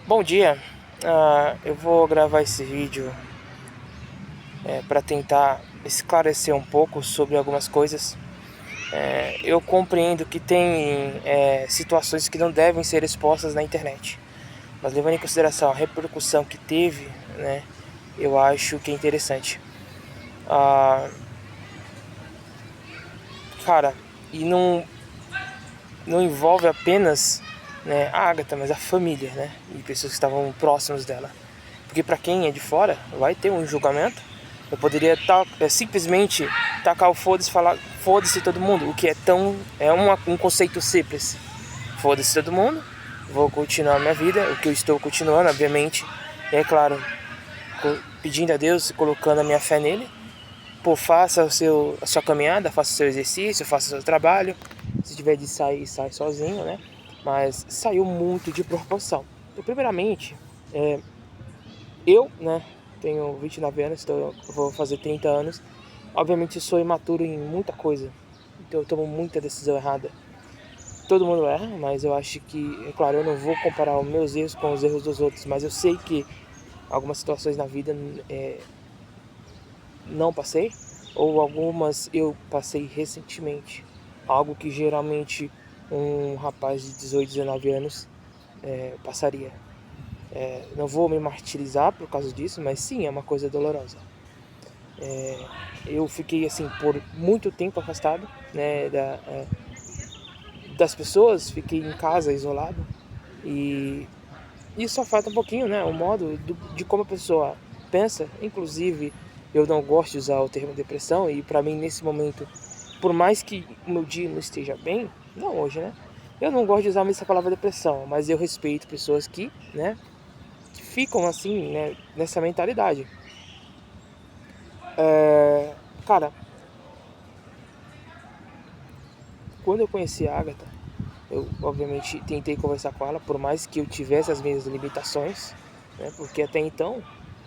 Bom dia, eu vou gravar esse vídeo para tentar esclarecer um pouco sobre algumas coisas. Eu compreendo que tem situações que não devem ser expostas na internet, mas levando em consideração a repercussão que teve, né, eu acho que é interessante. Ah, cara, e não envolve apenas, né, a Agatha, mas a família, né, e pessoas que estavam próximas dela. Porque para quem é de fora, vai ter um julgamento. Eu poderia simplesmente tacar o foda-se e falar foda-se todo mundo, o que um conceito simples. Foda-se todo mundo, vou continuar minha vida, o que eu estou continuando, obviamente. E é claro, pedindo a Deus, colocando a minha fé nele. Pô, faça a sua caminhada, faça o seu exercício, faça o seu trabalho. Se tiver de sair, sai sozinho, né? Mas saiu muito de proporção. Então, primeiramente, né, tenho 29 anos, então eu vou fazer 30 anos. Obviamente eu sou imaturo em muita coisa, então eu tomo muita decisão errada. Todo mundo erra, mas eu acho que, é claro, eu não vou comparar os meus erros com os erros dos outros, mas eu sei que algumas situações na vida não passei, ou algumas eu passei recentemente. Algo que geralmente um rapaz de 18, 19 anos passaria. Não vou me martirizar por causa disso, mas sim, é uma coisa dolorosa. Eu fiquei assim por muito tempo afastado, né, das pessoas, fiquei em casa isolado e isso afeta um pouquinho, né, o modo de como a pessoa pensa. Inclusive, eu não gosto de usar o termo depressão e para mim nesse momento, por mais que o meu dia não esteja bem, não hoje, né, eu não gosto de usar essa palavra depressão, mas eu respeito pessoas né, que ficam assim, né, nessa mentalidade. Cara, quando eu conheci a Agatha, eu obviamente tentei conversar com ela, por mais que eu tivesse as minhas limitações, né? Porque até então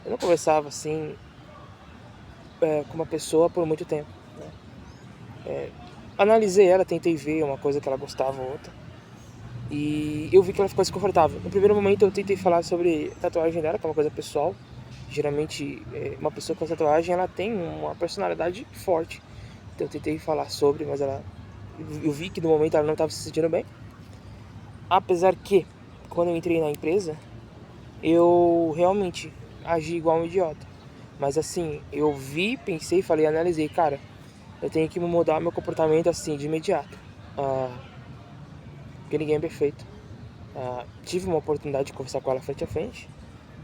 eu não conversava assim com uma pessoa por muito tempo, né? Analisei ela, tentei ver uma coisa que ela gostava ou outra, e eu vi que ela ficou desconfortável. No primeiro momento eu tentei falar sobre a tatuagem dela, que é uma coisa pessoal. Geralmente uma pessoa com tatuagem ela tem uma personalidade forte, então eu tentei falar sobre, mas eu vi que no momento ela não estava se sentindo bem. Apesar que, quando eu entrei na empresa, eu realmente agi igual um idiota. Mas assim, eu vi, pensei, falei, analisei, cara, eu tenho que mudar meu comportamento assim, de imediato. Porque ninguém é perfeito. Tive uma oportunidade de conversar com ela frente a frente.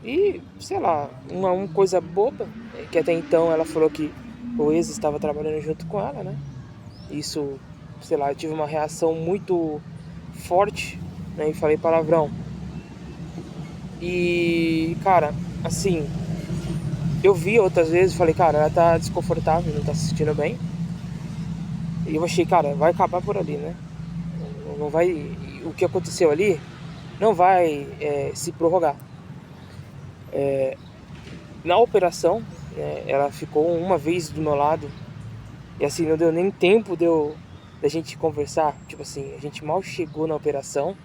E, sei lá, uma coisa boba, que até então ela falou que o ex estava trabalhando junto com ela, né? Isso, sei lá, eu tive uma reação muito forte, né? E falei palavrão. E, cara, assim, eu vi outras vezes, falei, cara, ela tá desconfortável, não tá se sentindo bem. E eu achei, cara, vai acabar por ali, né? Não vai. O que aconteceu ali não vai se prorrogar. Na operação, né, ela ficou uma vez do meu lado. E assim, não deu nem tempo da gente conversar. Tipo assim, a gente mal chegou na operação.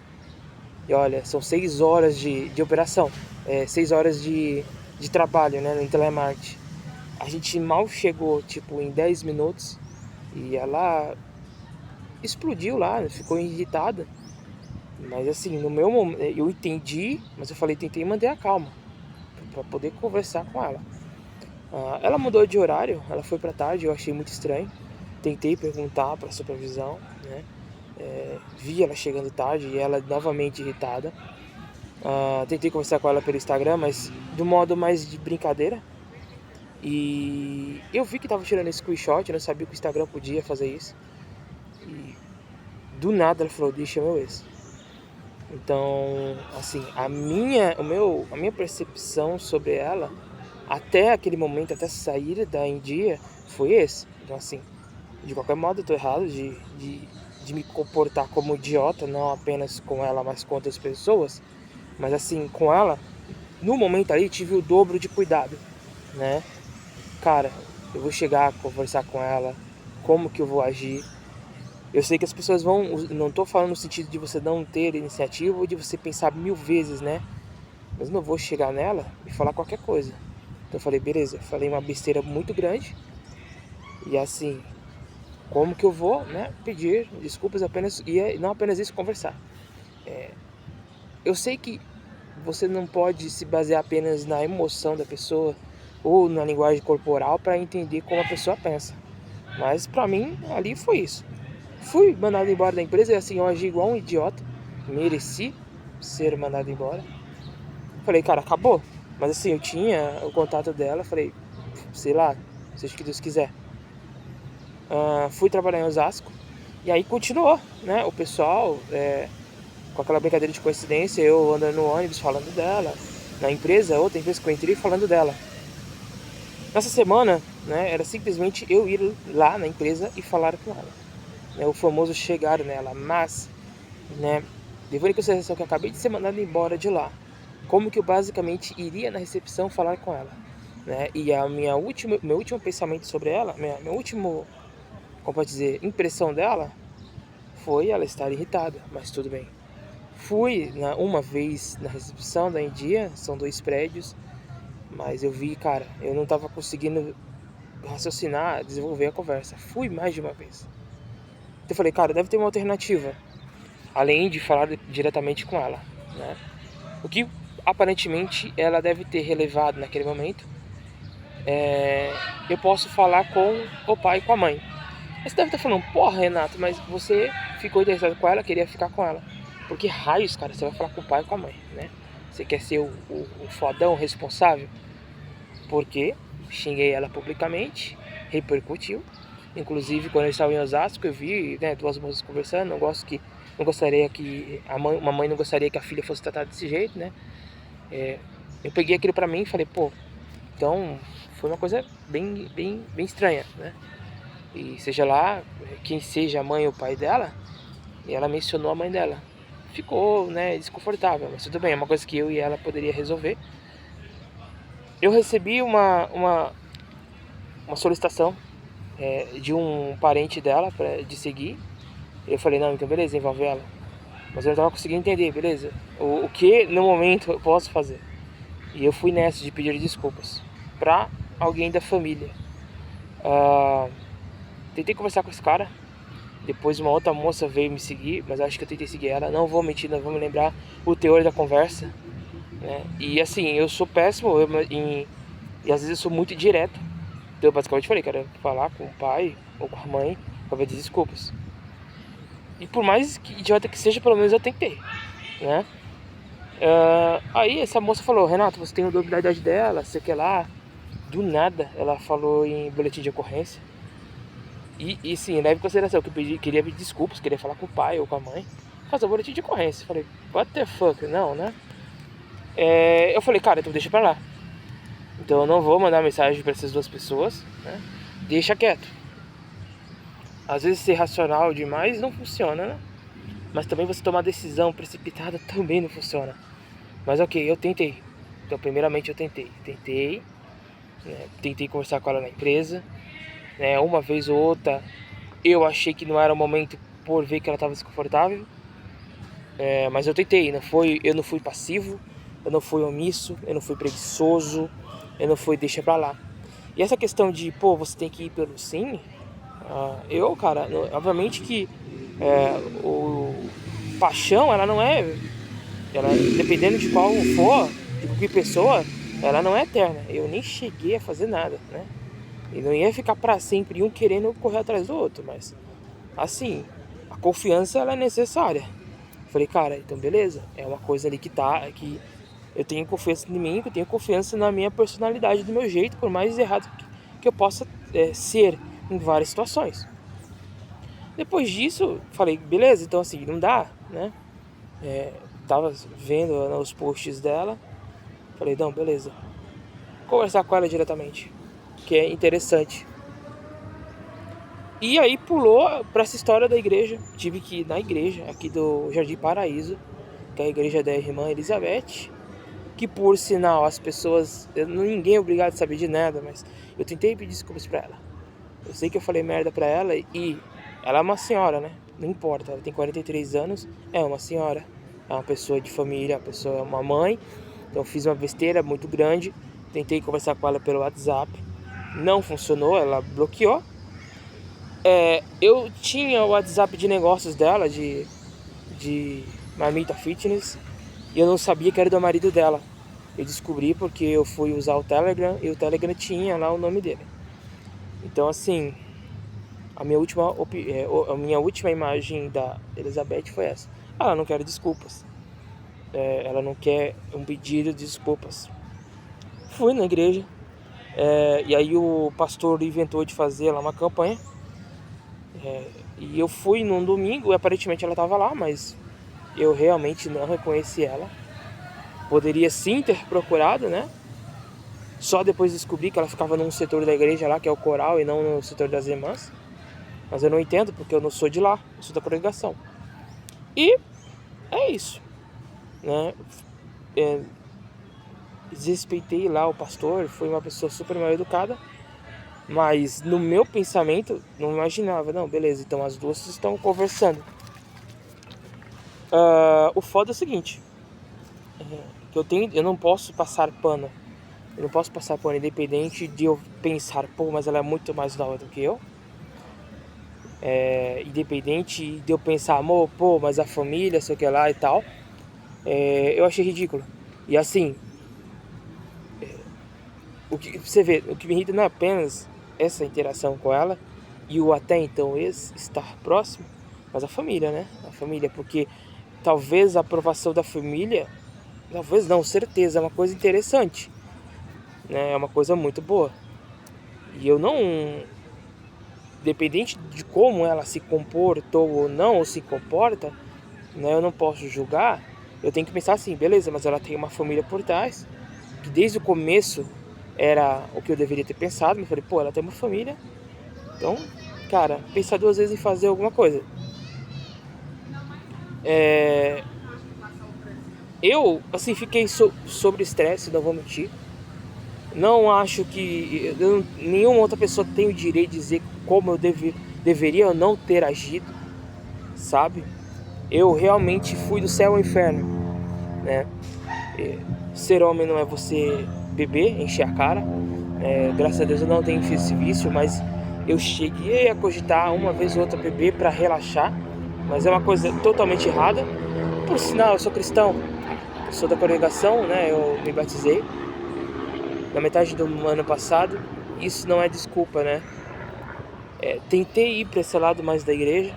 E olha, são 6 horas de operação. 6 horas de trabalho, né, no telemarketing. A gente mal chegou, tipo, em 10 minutos e ela explodiu lá, ficou irritada. Mas assim, no meu momento, eu entendi, mas eu falei, tentei manter a calma para poder conversar com ela. Ela mudou de horário, ela foi para tarde, eu achei muito estranho. Tentei perguntar para a supervisão, né? Vi ela chegando tarde e ela novamente irritada. Tentei conversar com ela pelo Instagram, mas do modo mais de brincadeira. E eu vi que tava tirando screenshot, eu não sabia que o Instagram podia fazer isso. E do nada ela falou, deixa meu ex. Então, assim, a minha percepção sobre ela, até aquele momento, até sair da India, foi esse. Então, assim, de qualquer modo eu tô errado de me comportar como idiota, não apenas com ela, mas com outras pessoas. Mas assim, com ela, no momento ali, tive o dobro de cuidado, né? Cara, eu vou chegar, conversar com ela, como que eu vou agir. Eu sei que as pessoas vão, não tô falando no sentido de você não ter iniciativa ou de você pensar 1000 vezes, né? mas não vou chegar nela e falar qualquer coisa. Então eu falei, beleza, falei uma besteira muito grande. E assim, como que eu vou, né, pedir desculpas apenas, e não apenas isso, conversar. Eu sei que você não pode se basear apenas na emoção da pessoa ou na linguagem corporal para entender como a pessoa pensa. Mas pra mim, ali foi isso. Fui mandado embora da empresa e assim, eu agi igual um idiota. Mereci ser mandado embora. Falei, cara, acabou. Mas assim, eu tinha o contato dela, falei, sei lá, seja o que Deus quiser. Fui trabalhar em Osasco e aí continuou, né? O pessoal, com aquela brincadeira de coincidência, eu andando no ônibus falando dela, na empresa, outra empresa que eu entrei falando dela. Nessa semana, né, era simplesmente eu ir lá na empresa e falar com ela. Né, o famoso chegar nela, mas, né, levando em consideração que eu acabei de ser mandado embora de lá, como que eu basicamente iria na recepção falar com ela, né? E a meu último pensamento sobre ela, meu último, como pode dizer, impressão dela foi ela estar irritada, mas tudo bem. Fui uma vez na recepção da Endia, são 2 prédios, mas eu vi, cara, eu não tava conseguindo raciocinar, desenvolver a conversa. Fui mais de uma vez. Então eu falei, cara, deve ter uma alternativa, além de falar diretamente com ela, né? O que aparentemente ela deve ter relevado naquele momento, eu posso falar com o pai e com a mãe. Aí você deve estar falando, porra, Renato, mas você ficou interessado com ela, queria ficar com ela. Por que raios, cara, você vai falar com o pai e com a mãe, né? Você quer ser o fodão, o responsável? Porque xinguei ela publicamente, repercutiu. Inclusive, quando eu estava em Osasco, eu vi, né, 2 moças conversando. Não gostaria que uma mãe não gostaria que a filha fosse tratada desse jeito, né? Eu peguei aquilo pra mim e falei, pô, então foi uma coisa bem estranha, né? E seja lá quem seja a mãe ou o pai dela, e ela mencionou a mãe dela. Ficou, né, desconfortável, mas tudo bem, é uma coisa que eu e ela poderia resolver. Eu recebi uma solicitação de um parente dela de seguir. Eu falei, não, então beleza, envolve ela. Mas eu não tava conseguindo entender, beleza? O que no momento eu posso fazer? E eu fui nessa de pedir desculpas pra alguém da família. Tentei conversar com esse cara. Depois uma outra moça veio me seguir, mas acho que eu tentei seguir ela. Não vou mentir, não vou me lembrar o teor da conversa, né? E assim, eu sou péssimo e às vezes eu sou muito direto. Então eu basicamente falei, quero falar com o pai ou com a mãe pra pedir desculpas. E por mais que idiota que seja, pelo menos eu tentei, né? Aí essa moça falou, Renato, você tem o dobro da idade dela, sei que lá. Do nada ela falou em boletim de ocorrência. E sim, leve em consideração que eu queria pedir desculpas, queria falar com o pai ou com a mãe. Fazer o boletim de ocorrência. Falei, what the fuck, não, né? Eu falei, cara, então deixa pra lá. Então eu não vou mandar mensagem pra essas 2 pessoas, né? Deixa quieto. Às vezes ser racional demais não funciona, né? Mas também você tomar decisão precipitada também não funciona. Mas ok, eu tentei. Então primeiramente eu tentei, né? Tentei conversar com ela na empresa, né? Uma vez ou outra eu achei que não era o momento por ver que ela estava desconfortável, mas eu tentei. Eu não fui passivo, eu não fui omisso, eu não fui preguiçoso, eu não fui deixa pra lá. E essa questão de, pô, você tem que ir pelo sim, cara, obviamente que o paixão, ela não é, dependendo de qual for, de que pessoa, ela não é eterna. Eu nem cheguei a fazer nada, né? E não ia ficar pra sempre um querendo correr atrás do outro, mas assim, a confiança ela é necessária. Falei, cara, então beleza, é uma coisa ali que eu tenho confiança em mim, que eu tenho confiança na minha personalidade, do meu jeito, por mais errado que eu possa ser em várias situações. Depois disso, falei, beleza, então assim, não dá, né? Tava vendo os posts dela, falei, não, beleza. Conversar com ela diretamente, que é interessante. E aí pulou pra essa história da igreja. Tive que ir na igreja aqui do Jardim Paraíso, que é a igreja da irmã Elizabeth, que por sinal as pessoas, ninguém é obrigado a saber de nada, mas eu tentei pedir desculpas pra ela. Eu sei que eu falei merda pra ela e ela é uma senhora, né? Não importa, ela tem 43 anos, é uma senhora, é uma pessoa de família, uma pessoa, uma mãe Então eu fiz uma besteira muito grande, tentei conversar com ela pelo WhatsApp, não funcionou, ela bloqueou. Eu tinha o WhatsApp de negócios dela, de Marmita Fitness, e eu não sabia que era do marido dela. Eu descobri porque eu fui usar o Telegram e o Telegram tinha lá o nome dele. Então assim, a minha última imagem da Elizabeth foi essa. Ela não quer desculpas. Ela não quer um pedido de desculpas. Fui na igreja, e aí o pastor inventou de fazer lá uma campanha. E eu fui num domingo e aparentemente ela estava lá, mas eu realmente não reconheci ela. Poderia sim ter procurado, né? Só depois descobri que ela ficava num setor da igreja lá, que é o coral, e não no setor das irmãs. Mas eu não entendo, porque eu não sou de lá, eu sou da congregação. E é isso, né? Desrespeitei lá o pastor, foi uma pessoa super mal educada. Mas no meu pensamento, não imaginava, não, beleza, então as duas estão conversando. O foda é o seguinte, que eu não posso passar pano. Eu não posso passar pano independente de eu pensar, pô, mas ela é muito mais nova do que eu. Independente de eu pensar, amor, pô, mas a família, sei o que lá e tal. Eu achei ridículo. E assim, você vê, o que me irrita não é apenas essa interação com ela e o até então estar próximo, mas a família, né? A família, porque talvez a aprovação da família, talvez não, certeza, é uma coisa interessante, né? É uma coisa muito boa. E eu não, dependente de como ela se comportou ou não, ou se comporta, né? Eu não posso julgar. Eu tenho que pensar assim, beleza, mas ela tem uma família por trás, que desde o começo era o que eu deveria ter pensado. Eu falei, pô, ela tem uma família, então, cara, pensar duas vezes em fazer alguma coisa. Eu, assim, fiquei sobre estresse, não vou mentir. Não acho que nenhuma outra pessoa tem o direito de dizer como eu deveria ou não ter agido, sabe? Eu realmente fui do céu ao inferno, né? Ser homem não é você beber, encher a cara. Graças a Deus eu não tenho esse vício, mas eu cheguei a cogitar uma vez ou outra beber para relaxar, mas é uma coisa totalmente errada. Por sinal, eu sou cristão, eu sou da congregação, né? Eu me batizei na metade do ano passado. Isso não é desculpa, né? Tentei ir para esse lado mais da igreja,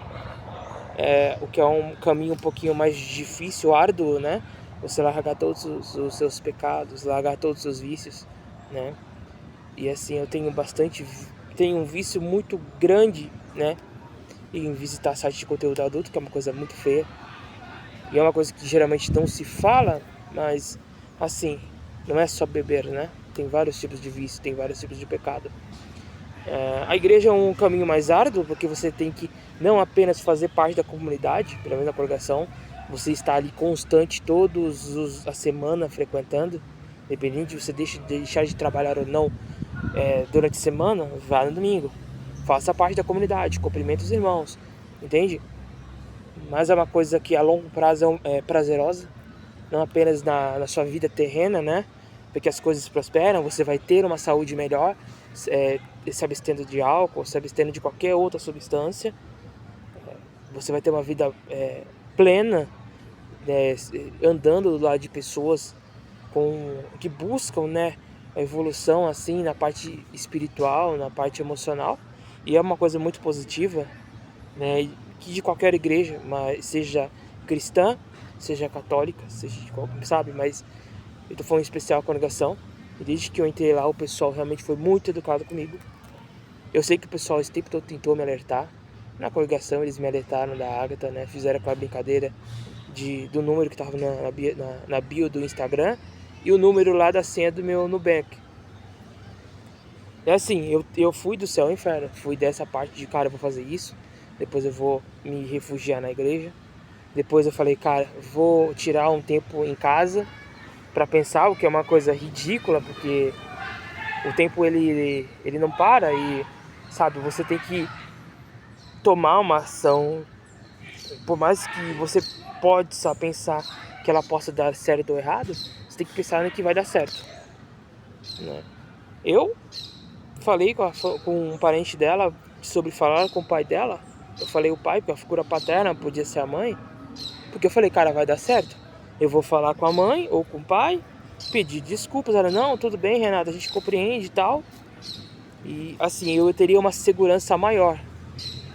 o que é um caminho um pouquinho mais difícil, árduo, né? Você largar todos os seus pecados, largar todos os seus vícios, né? E assim, eu tenho um vício muito grande, né? Em visitar sites de conteúdo adulto, que é uma coisa muito feia. E é uma coisa que geralmente não se fala, mas assim, não é só beber, né? Tem vários tipos de vício, tem vários tipos de pecado. A igreja é um caminho mais árduo, porque você tem que não apenas fazer parte da comunidade, pelo menos na congregação, você está ali constante a semana frequentando, independente de você deixar de trabalhar ou não durante a semana, vá no domingo, faça parte da comunidade, cumprimente os irmãos, entende? Mas é uma coisa que a longo prazo é prazerosa, não apenas na sua vida terrena, né? Porque as coisas prosperam, você vai ter uma saúde melhor, se abstendo de álcool, se abstendo de qualquer outra substância. Você vai ter uma vida plena, né, andando do lado de pessoas que buscam, né, a evolução assim na parte espiritual, na parte emocional. E é uma coisa muito positiva, né, que de qualquer igreja, mas seja cristã, seja católica, seja de qualquer, sabe, mas eu tô falando em especial a congregação. E desde que eu entrei lá, o pessoal realmente foi muito educado comigo. Eu sei que o pessoal esse tempo todo tentou me alertar. Na congregação eles me alertaram da Ágata, né? Fizeram aquela brincadeira do número que tava na bio do Instagram e o número lá da senha do meu Nubank. É assim, eu fui do céu ao inferno. Fui dessa parte de, cara, eu vou fazer isso. Depois eu vou me refugiar na igreja. Depois eu falei, cara, vou tirar um tempo em casa para pensar, o que é uma coisa ridícula, porque o tempo ele não para e, sabe, você tem que tomar uma ação, por mais que você pode só pensar que ela possa dar certo ou errado, você tem que pensar no que vai dar certo, né? Eu falei com um parente dela sobre falar com o pai dela. Eu falei o pai, porque a figura paterna podia ser a mãe. Porque eu falei, cara, vai dar certo. Eu vou falar com a mãe ou com o pai, pedir desculpas. Ela, não, tudo bem, Renata, a gente compreende e tal. E assim, eu teria uma segurança maior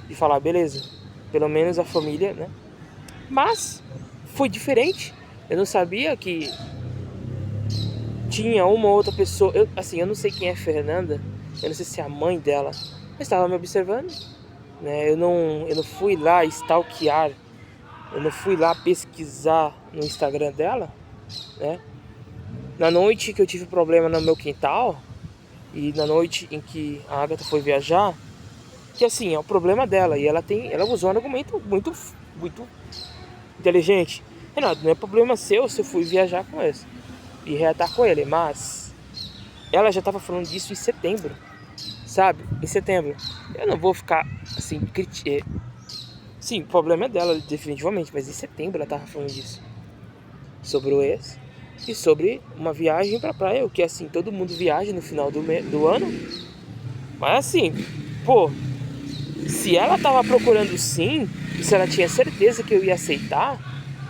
de falar, beleza, pelo menos a família, né? Mas foi diferente. Eu não sabia que tinha uma outra pessoa. Eu não sei quem é Fernanda. Eu não sei se é a mãe dela. Mas estava me observando, né? Eu não fui lá stalkear. Eu não fui lá pesquisar no Instagram dela, né? Na noite que eu tive problema no meu quintal e na noite em que a Agatha foi viajar, que assim, é o problema dela e ela usou um argumento muito inteligente. Renato, não é problema seu se eu fui viajar com ele e reatar com ele, mas ela já estava falando disso em setembro, sabe? Em setembro. Eu não vou ficar assim, sim, o problema é dela, definitivamente, mas em setembro ela tava falando disso. Sobre o ex e sobre uma viagem pra praia, o que assim, todo mundo viaja no final do ano. Mas assim, pô, se ela tava procurando sim, e se ela tinha certeza que eu ia aceitar,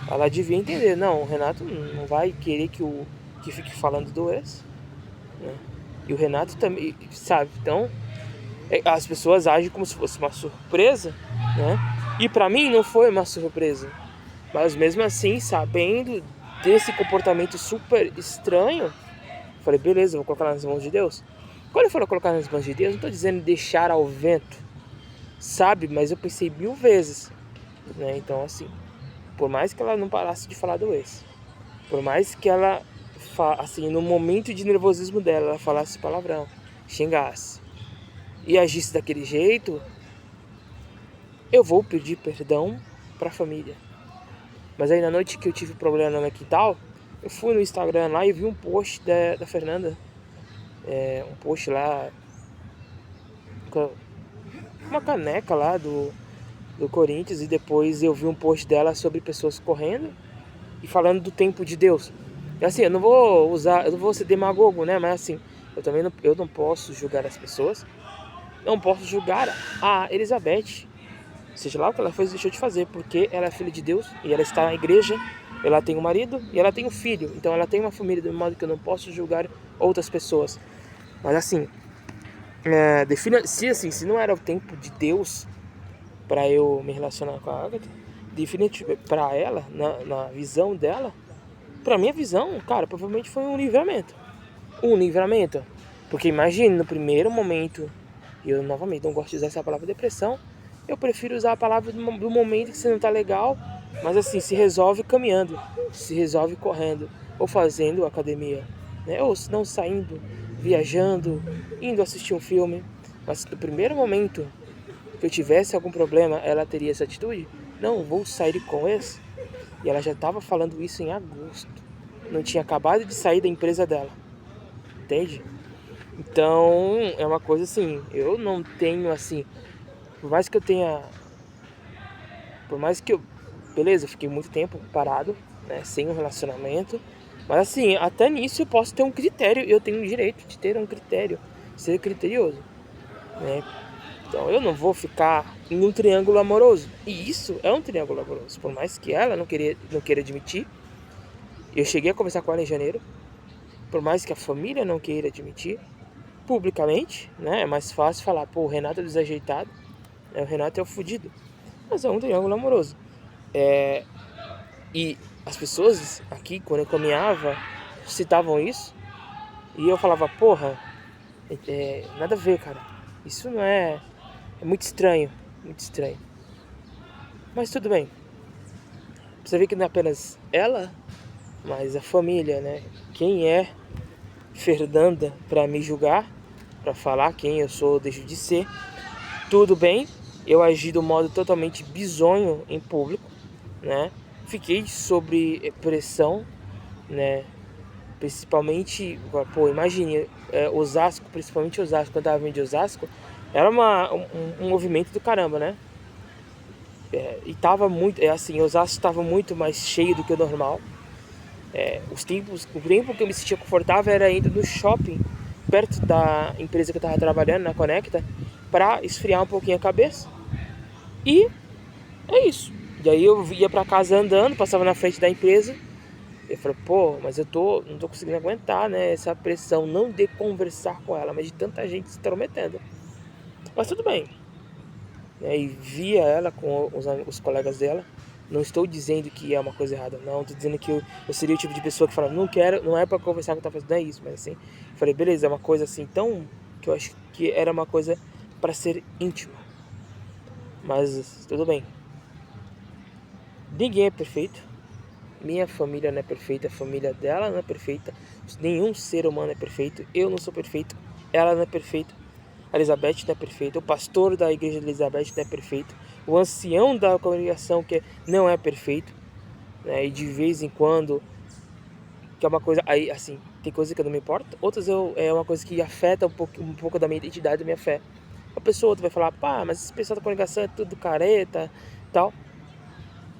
ela devia entender, não, o Renato não vai querer que fique falando do ex, né? E o Renato também, sabe? Então, as pessoas agem como se fosse uma surpresa, né? E pra mim não foi uma surpresa. Mas mesmo assim, sabendo desse comportamento super estranho, falei, beleza, vou colocar nas mãos de Deus. Quando eu falo colocar nas mãos de Deus, não estou dizendo deixar ao vento, sabe? Mas eu pensei 1000 vezes, né? Então assim, por mais que ela não parasse de falar do ex, por mais que ela, assim, no momento de nervosismo dela, ela falasse palavrão, xingasse e agisse daquele jeito, eu vou pedir perdão para a família. Mas aí na noite que eu tive problema no meu quintal, eu fui no Instagram lá e vi um post da Fernanda. Um post lá com uma caneca lá do Corinthians. E depois eu vi um post dela sobre pessoas correndo e falando do tempo de Deus. E assim, eu não vou ser demagogo, né? Mas assim, eu não posso julgar as pessoas. Não posso julgar a Elizabeth, seja lá o que ela fez, deixou de fazer, porque ela é filha de Deus e ela está na igreja, ela tem um marido e ela tem um filho, então ela tem uma família, de modo que eu não posso julgar outras pessoas. Mas assim, se não era o tempo de Deus para eu me relacionar com a Agatha, definitivamente para ela, na visão dela, para minha visão, cara, provavelmente foi um livramento. Um livramento. Porque imagine, no primeiro momento, e eu novamente não gosto de usar essa palavra depressão, eu prefiro usar a palavra do momento que você não tá legal, mas assim, se resolve caminhando, se resolve correndo, ou fazendo academia, né? Ou se não saindo, viajando, indo assistir um filme. Mas no primeiro momento que eu tivesse algum problema, ela teria essa atitude? Não, vou sair com esse. E ela já estava falando isso em agosto. Não tinha acabado de sair da empresa dela. Entende? Então, é uma coisa assim, eu não tenho assim, por mais que beleza, eu fiquei muito tempo parado, né, sem um relacionamento, mas assim, até nisso eu posso ter um critério, eu tenho o direito de ter um critério, ser criterioso, né? Então eu não vou ficar em um triângulo amoroso, e isso é um triângulo amoroso, por mais que ela não queira admitir. Eu cheguei a conversar com ela em janeiro, por mais que a família não queira admitir publicamente, né? É mais fácil falar, pô, o Renato é desajeitado, né? O Renato é o fudido. Mas é um triângulo amoroso. E as pessoas aqui, quando eu caminhava, citavam isso. E eu falava, porra, nada a ver, cara. Isso não é... É muito estranho, muito estranho. Mas tudo bem. Você vê que não é apenas ela, mas a família, né? Quem é Fernanda para me julgar, para falar quem eu sou, deixo de ser. Tudo bem, eu agi do modo totalmente bizonho em público, né? Fiquei sob pressão, né? Principalmente, pô, imagine, Osasco, principalmente Osasco, quando eu tava vindo de Osasco, era um movimento do caramba, né? E tava muito, assim, Osasco estava muito mais cheio do que o normal. O tempo que eu me sentia confortável era indo no shopping, perto da empresa que eu estava trabalhando, na Conecta, para esfriar um pouquinho a cabeça. E é isso. E aí eu ia para casa andando, passava na frente da empresa. Eu falei, pô, mas não tô conseguindo aguentar, né? Essa pressão, não de conversar com ela, mas de tanta gente se intrometendo. Mas tudo bem. E via ela com os colegas dela. Não estou dizendo que é uma coisa errada, não. Estou dizendo que eu seria o tipo de pessoa que fala, não quero, não é para conversar com o que tá fazendo, não é isso. Mas assim, falei, beleza, é uma coisa assim tão. Que eu acho que era uma coisa para ser íntima. Mas tudo bem. Ninguém é perfeito. Minha família não é perfeita, a família dela não é perfeita. Nenhum ser humano é perfeito. Eu não sou perfeito, ela não é perfeita. A Elizabeth não é perfeita, o pastor da igreja de Elizabeth não é perfeito, o ancião da congregação que não é perfeito, né? E de vez em quando, que é uma coisa, aí assim, tem coisa que eu não me importo, outras é uma coisa que afeta um pouco da minha identidade, da minha fé. A pessoa outra vai falar, pá, mas esse pessoal da congregação é tudo careta, tal.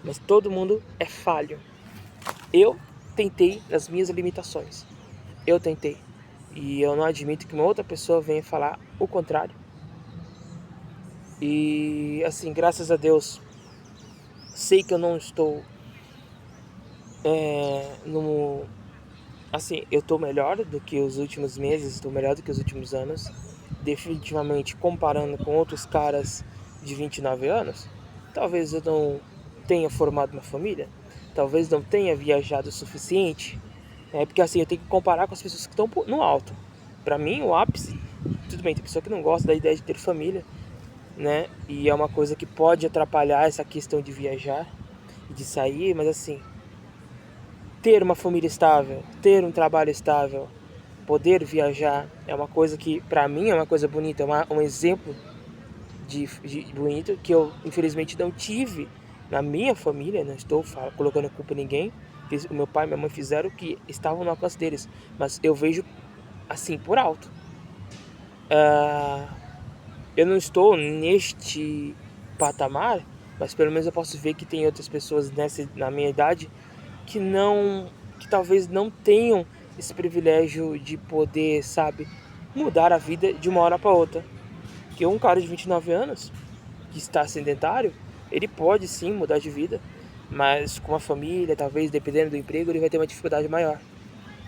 Mas todo mundo é falho. Eu tentei nas minhas limitações. Eu tentei. E eu não admito que uma outra pessoa venha falar o contrário. E assim, graças a Deus, sei que eu não estou no. Assim, eu estou melhor do que os últimos meses, estou melhor do que os últimos anos. Definitivamente, comparando com outros caras de 29 anos, talvez eu não tenha formado uma família, talvez não tenha viajado o suficiente. Porque assim, eu tenho que comparar com as pessoas que estão no alto. Para mim, o ápice, tudo bem, tem pessoa que não gosta da ideia de ter família, né? E é uma coisa que pode atrapalhar essa questão de viajar e de sair, mas assim, ter uma família estável, ter um trabalho estável, poder viajar é uma coisa que para mim é uma coisa bonita, um exemplo de bonito que eu infelizmente não tive na minha família. Não estou colocando a culpa em ninguém, o meu pai e minha mãe fizeram o que estavam no alcance deles, mas eu vejo assim por alto. Eu não estou neste patamar, mas pelo menos eu posso ver que tem outras pessoas na minha idade que talvez não tenham esse privilégio de poder, sabe, mudar a vida de uma hora para outra. Que um cara de 29 anos que está sedentário, ele pode sim mudar de vida, mas com a família, talvez dependendo do emprego, ele vai ter uma dificuldade maior.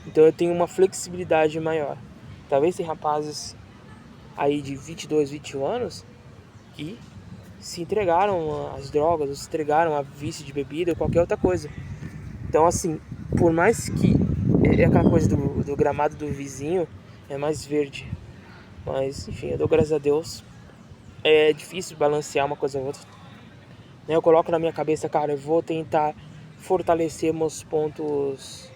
Então eu tenho uma flexibilidade maior. Talvez tem rapazes aí de 22, 21 anos que se entregaram às drogas, ou se entregaram a vício de bebida ou qualquer outra coisa. Então assim, por mais que é aquela coisa do gramado do vizinho é mais verde, mas enfim, eu dou graças a Deus. É difícil balancear uma coisa ou outra. Eu coloco na minha cabeça, cara, eu vou tentar fortalecer meus pontos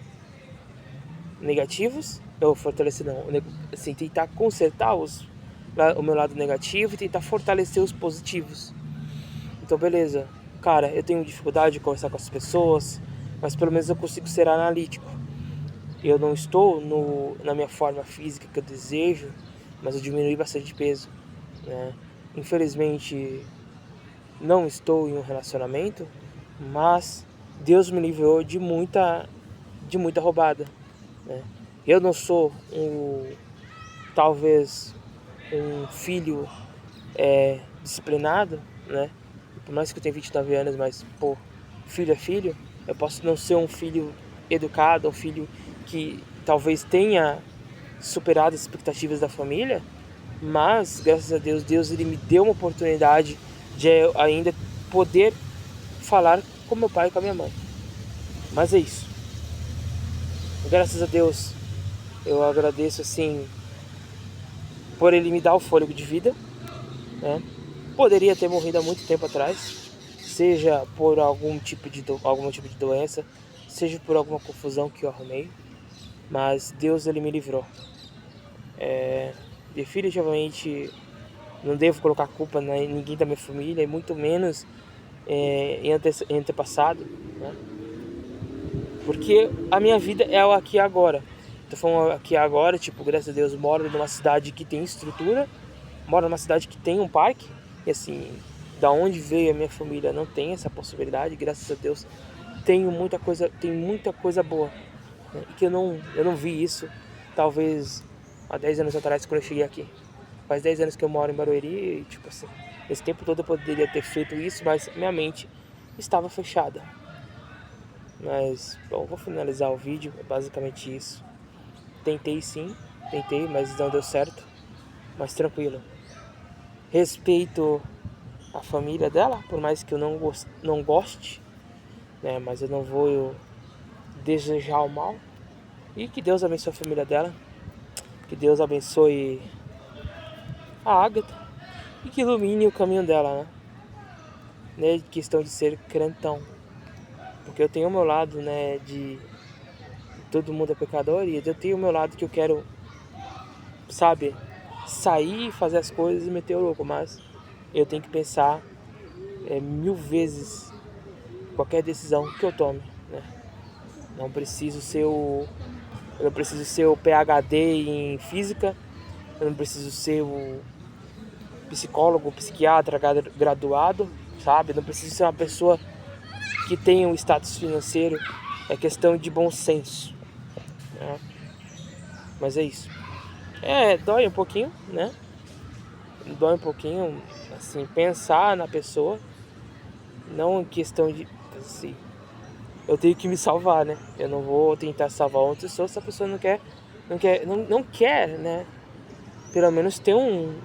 negativos. Eu fortalecer não, assim, tentar consertar o meu lado negativo e tentar fortalecer os positivos. Então beleza, cara, eu tenho dificuldade de conversar com as pessoas, mas pelo menos eu consigo ser analítico. Eu não estou na minha forma física que eu desejo, mas eu diminui bastante de peso, né? Infelizmente não estou em um relacionamento, mas Deus me livrou de muita roubada, né? Eu não sou talvez um filho disciplinado, né? Por mais que eu tenha 29 anos, mas pô, filho é filho. Eu posso não ser um filho educado, um filho que talvez tenha superado as expectativas da família, mas graças a Deus, ele me deu uma oportunidade de ainda poder falar com meu pai e com a minha mãe. Mas é isso. Graças a Deus, eu agradeço assim por ele me dar o fôlego de vida, né? Poderia ter morrido há muito tempo atrás, seja por algum tipo de doença, seja por alguma confusão que eu arrumei, mas Deus ele me livrou. Definitivamente não devo colocar culpa em ninguém da minha família, e muito menos em antepassado, né? Porque a minha vida é o aqui e agora. Tô falando aqui e agora, tipo, graças a Deus, moro numa cidade que tem estrutura, moro numa cidade que tem um parque, e assim, da onde veio a minha família não tem essa possibilidade, graças a Deus, tem muita coisa boa. né? E que eu não vi isso, talvez há 10 anos atrás, quando eu cheguei aqui. Faz 10 anos que eu moro em Barueri e, tipo assim, esse tempo todo eu poderia ter feito isso, mas minha mente estava fechada. Mas, bom, vou finalizar o vídeo, é basicamente isso. Tentei, mas não deu certo. Mas tranquilo. Respeito a família dela, por mais que eu não goste, né? Mas eu não vou desejar o mal. E que Deus abençoe a família dela. Que Deus abençoe a Ágata. E que ilumine o caminho dela, né? Questão de ser crentão. Porque eu tenho o meu lado, né? De todo mundo é pecador. E eu tenho o meu lado que eu quero, sabe, sair, fazer as coisas e meter o louco. Mas eu tenho que pensar 1000 vezes qualquer decisão que eu tome, né? Não preciso ser eu não preciso ser o PhD em física, eu não preciso ser o psicólogo, psiquiatra graduado, sabe? Eu não preciso ser uma pessoa que tenha um status financeiro, é questão de bom senso, né? Mas é isso. Dói um pouquinho, né? Dói um pouquinho, assim, pensar na pessoa, não em questão de, assim, eu tenho que me salvar, né? Eu não vou tentar salvar outra pessoa se a pessoa não quer, né? Pelo menos ter um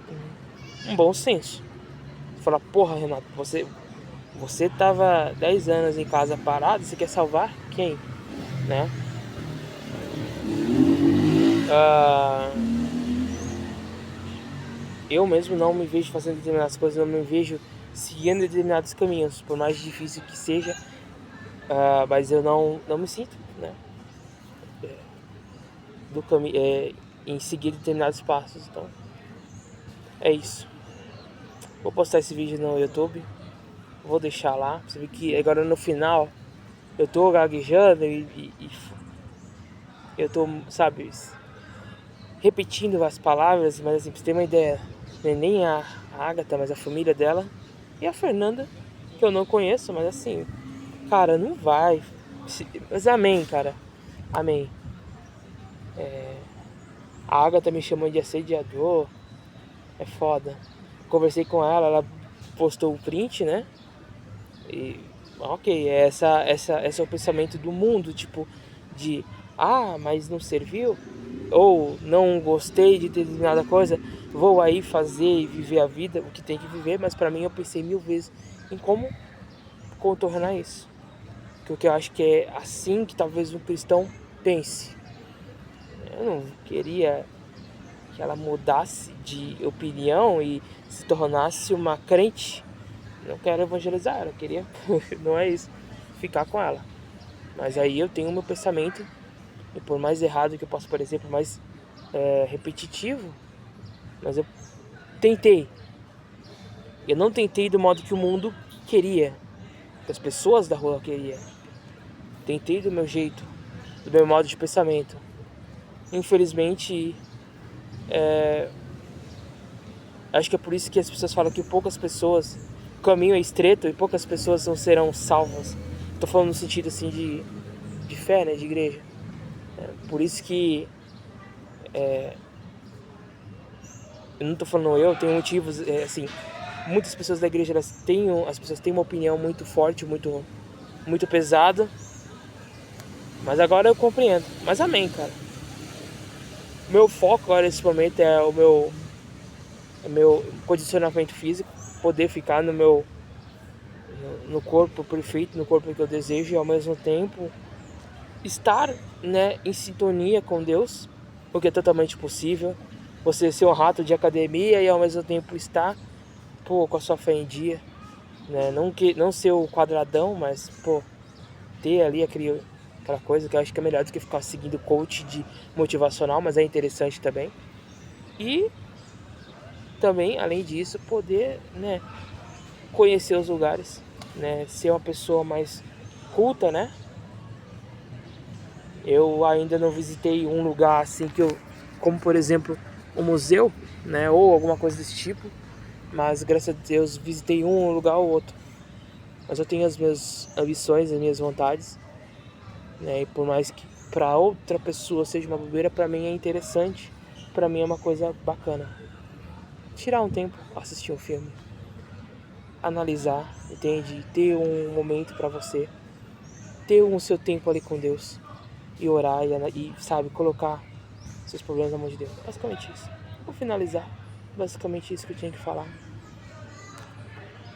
bom senso. Falar, porra, Renato, você tava 10 anos em casa parado, você quer salvar quem, né? Eu mesmo não me vejo fazendo determinadas coisas, não me vejo seguindo determinados caminhos, por mais difícil que seja, mas eu não me sinto, né? Em seguir determinados passos. Então, é isso. Vou postar esse vídeo no YouTube. Vou deixar lá. Você vê que agora no final eu tô gaguejando e eu tô, sabe, repetindo as palavras, mas assim, pra você ter uma ideia, não é nem a Agatha, mas a família dela e a Fernanda, que eu não conheço, mas assim, cara, não vai. Mas amém, cara. Amém. A Agatha me chamou de assediador. É foda. Conversei com ela postou o print, né? E ok, esse é o pensamento do mundo, tipo, de mas não serviu, ou não gostei de determinada coisa, vou aí fazer e viver a vida, o que tem que viver, mas pra mim eu pensei 1000 vezes em como contornar isso. Porque eu acho que é assim que talvez um cristão pense. Eu não queria que ela mudasse de opinião e se tornasse uma crente. Não quero evangelizar ela, queria, não é isso, ficar com ela. Mas aí eu tenho o meu pensamento, e por mais errado que eu possa parecer, por mais repetitivo, mas eu tentei. Eu não tentei do modo que o mundo queria, que as pessoas da rua queriam. Tentei do meu jeito, do meu modo de pensamento. Infelizmente, acho que é por isso que as pessoas falam que poucas pessoas, o caminho é estreito e poucas pessoas não serão salvas. Tô falando no sentido assim de fé, né, de igreja. Por isso que eu não tô falando eu tenho motivos, assim, muitas pessoas da igreja as pessoas têm uma opinião muito forte, muito pesada. Mas agora eu compreendo. Mas amém, cara. Meu foco agora nesse momento é o meu condicionamento físico, poder ficar no corpo perfeito, no corpo que eu desejo e ao mesmo tempo estar, né, em sintonia com Deus, o que é totalmente possível. Você ser um rato de academia e ao mesmo tempo estar, com a sua fé em dia, né? Não ser o quadradão, mas, ter ali aquela coisa que eu acho que é melhor do que ficar seguindo coach de motivacional, mas é interessante também. E também, além disso, poder, né, conhecer os lugares, né, ser uma pessoa mais culta, né? Eu ainda não visitei um lugar assim como por exemplo, um museu, né, ou alguma coisa desse tipo, mas graças a Deus visitei um lugar ou outro. Mas eu tenho as minhas ambições, as minhas vontades, né, e por mais que para outra pessoa seja uma bobeira, para mim é interessante, para mim é uma coisa bacana. Tirar um tempo, assistir um filme, analisar, entende? Ter um momento para você, ter o seu tempo ali com Deus e orar e sabe, colocar seus problemas na mão de Deus. Basicamente isso. Vou finalizar. Basicamente isso que eu tinha que falar.